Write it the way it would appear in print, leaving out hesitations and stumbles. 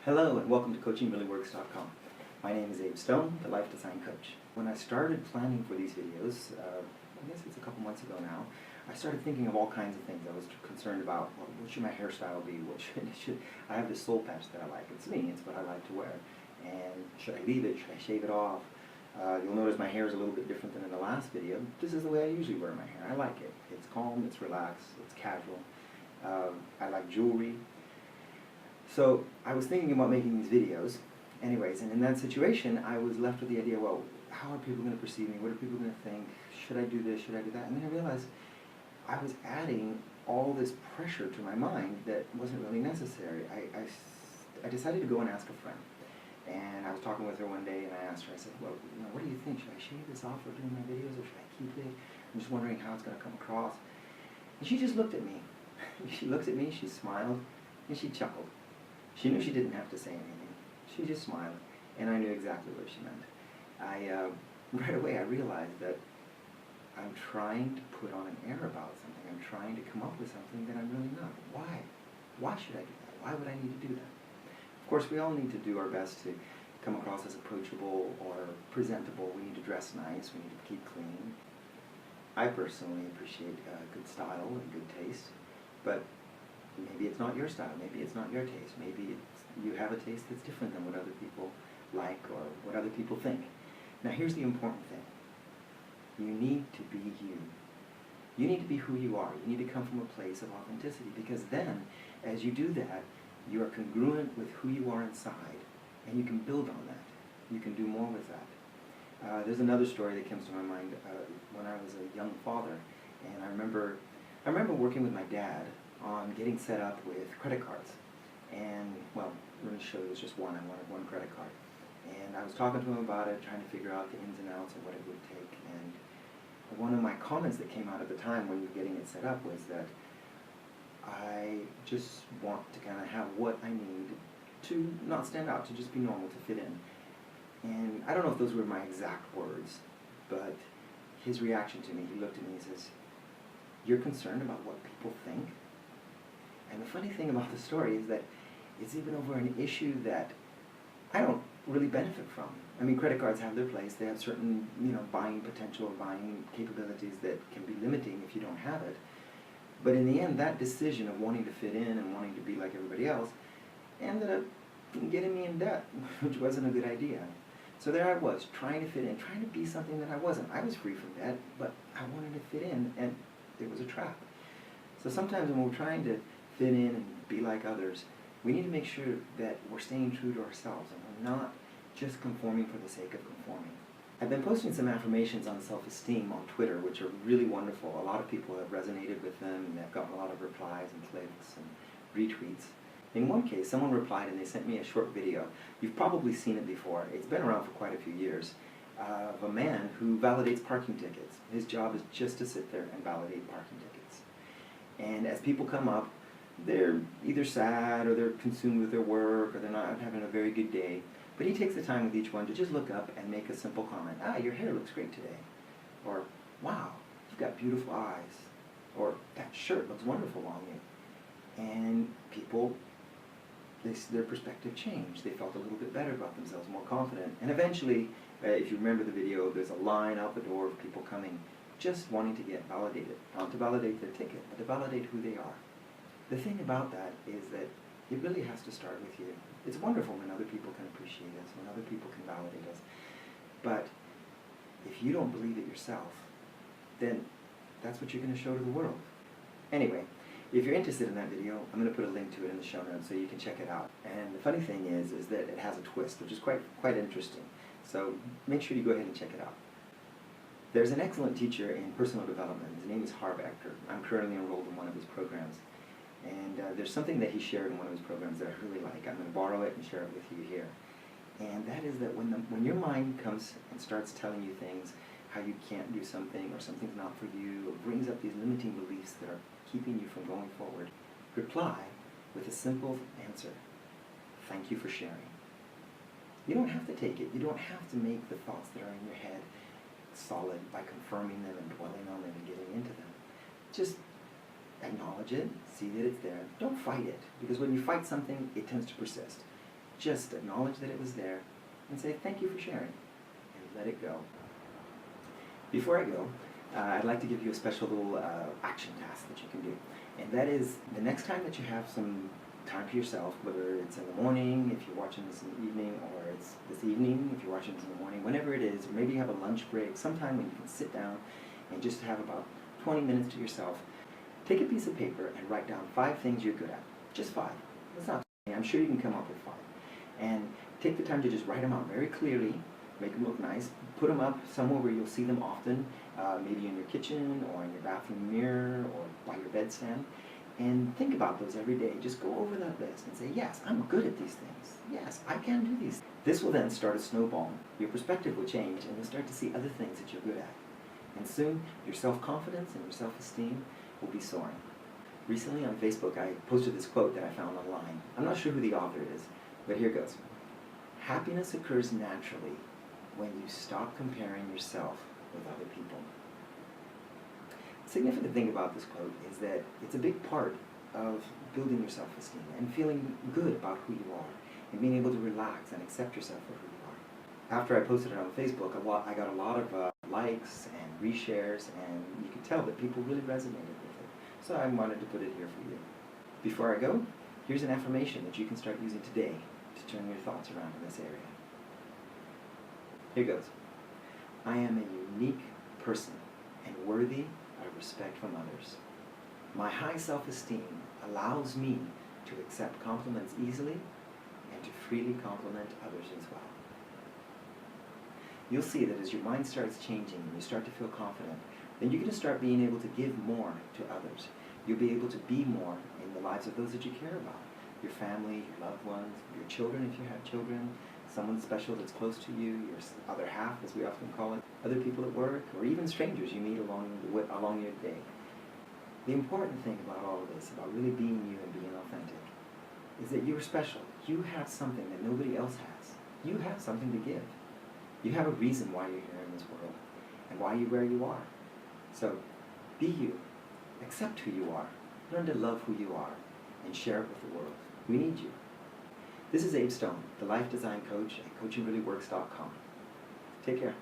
Hello and welcome to CoachingReallyWorks.com. My name is Abe Stone, the Life Design Coach. When I started planning for these videos, I guess it's a couple months ago now, I started thinking of all kinds of things. I was concerned about, well, what should my hairstyle be? I have this soul patch that I like. It's me, it's what I like to wear. And should I leave it? Should I shave it off? You'll notice my hair is a little bit different than in the last video. This is the way I usually wear my hair. I like it. It's calm, it's relaxed, it's casual. I like jewelry. So I was thinking about making these videos, anyways, and in that situation I was left with the idea, well, how are people going to perceive me? What are people going to think? Should I do this? Should I do that? And then I realized I was adding all this pressure to my mind that wasn't really necessary. I decided to go and ask a friend. And I was talking with her one day and I asked her, I said, well, what do you think? Should I shave this off for doing my videos or should I keep it? I'm just wondering how it's going to come across. And she just looked at me. She looked at me, she smiled, and she chuckled. She knew she didn't have to say anything. She just smiled, and I knew exactly what she meant. Right away I realized that I'm trying to put on an air about something. I'm trying to come up with something that I'm really not. Why? Why should I do that? Why would I need to do that? Of course, we all need to do our best to come across as approachable or presentable. We need to dress nice. We need to keep clean. I personally appreciate good style and good taste, but maybe it's not your style, maybe it's not your taste, maybe you have a taste that's different than what other people like or what other people think. Now here's the important thing. You need to be you. You need to be who you are. You need to come from a place of authenticity, because then, as you do that, you are congruent with who you are inside, and you can build on that. You can do more with that. There's another story that comes to my mind when I was a young father, and I remember working with my dad on getting set up with credit cards. And, well, I'm going to show you, it's just one. I wanted one credit card. And I was talking to him about it, trying to figure out the ins and outs of what it would take. And one of my comments that came out at the time when we were getting it set up was that I just want to kind of have what I need to not stand out, to just be normal, to fit in. And I don't know if those were my exact words, but his reaction to me, he looked at me and says, "You're concerned about what people think?" And the funny thing about the story is that it's even over an issue that I don't really benefit from. I mean, credit cards have their place. They have certain, buying potential, buying capabilities that can be limiting if you don't have it. But in the end, that decision of wanting to fit in and wanting to be like everybody else ended up getting me in debt, which wasn't a good idea. So there I was, trying to fit in, trying to be something that I wasn't. I was free from debt, but I wanted to fit in, and it was a trap. So sometimes when we're trying to fit in and be like others, we need to make sure that we're staying true to ourselves and we're not just conforming for the sake of conforming. I've been posting some affirmations on self-esteem on Twitter, which are really wonderful. A lot of people have resonated with them, and they've gotten a lot of replies and clicks and retweets. In one case, someone replied and they sent me a short video. You've probably seen it before. It's been around for quite a few years, of a man who validates parking tickets. His job is just to sit there and validate parking tickets. And as people come up, they're either sad or they're consumed with their work or they're not having a very good day. But he takes the time with each one to just look up and make a simple comment. "Ah, your hair looks great today." Or, "Wow, you've got beautiful eyes." Or, "That shirt looks wonderful on you." And people, their perspective changed. They felt a little bit better about themselves, more confident. And eventually, if you remember the video, there's a line out the door of people coming just wanting to get validated. Not to validate their ticket, but to validate who they are. The thing about that is that it really has to start with you. It's wonderful when other people can appreciate us, when other people can validate us. But if you don't believe it yourself, then that's what you're going to show to the world. Anyway, if you're interested in that video, I'm going to put a link to it in the show notes so you can check it out. And the funny thing is that it has a twist, which is quite interesting. So make sure you go ahead and check it out. There's an excellent teacher in personal development. His name is Harv Eker. I'm currently enrolled in one of his programs. And there's something that he shared in one of his programs that I really like. I'm going to borrow it and share it with you here. And that is that when your mind comes and starts telling you things, how you can't do something or something's not for you, or brings up these limiting beliefs that are keeping you from going forward, reply with a simple answer. "Thank you for sharing." You don't have to take it. You don't have to make the thoughts that are in your head solid by confirming them and dwelling on them and getting into them. Just acknowledge it, see that it's there. Don't fight it, because when you fight something, it tends to persist. Just acknowledge that it was there and say thank you for sharing and let it go. Before I go, I'd like to give you a special little action task that you can do. And that is, the next time that you have some time for yourself, whether it's in the morning, if you're watching this in the evening, or it's this evening, if you're watching this in the morning, whenever it is, or maybe you have a lunch break, sometime when you can sit down and just have about 20 minutes to yourself, take a piece of paper and write down 5 things you're good at. Just 5. That's not many. I'm sure you can come up with 5. And take the time to just write them out very clearly, make them look nice, put them up somewhere where you'll see them often, maybe in your kitchen or in your bathroom mirror or by your bedstand, and think about those every day. Just go over that list and say, yes, I'm good at these things. Yes, I can do these. This will then start a snowball. Your perspective will change and you'll start to see other things that you're good at. And soon, your self-confidence and your self-esteem will be soaring. Recently on Facebook, I posted this quote that I found online. I'm not sure who the author is, but here goes. Happiness occurs naturally when you stop comparing yourself with other people. The significant thing about this quote is that it's a big part of building your self-esteem and feeling good about who you are and being able to relax and accept yourself for who you are. After I posted it on Facebook, I got a lot of likes and reshares, and you could tell that people really resonated with it. So I wanted to put it here for you. Before I go, here's an affirmation that you can start using today to turn your thoughts around in this area. Here goes. I am a unique person and worthy of respect from others. My high self-esteem allows me to accept compliments easily and to freely compliment others as well. You'll see that as your mind starts changing and you start to feel confident, then you're going to start being able to give more to others. You'll be able to be more in the lives of those that you care about. Your family, your loved ones, your children if you have children, someone special that's close to you, your other half as we often call it, other people at work, or even strangers you meet along your day. The important thing about all of this, about really being you and being authentic, is that you're special. You have something that nobody else has. You have something to give. You have a reason why you're here in this world and why you're where you are. So be you. Accept who you are. Learn to love who you are and share it with the world. We need you. This is Abe Stone, the Life Design Coach at CoachingReallyWorks.com. Take care.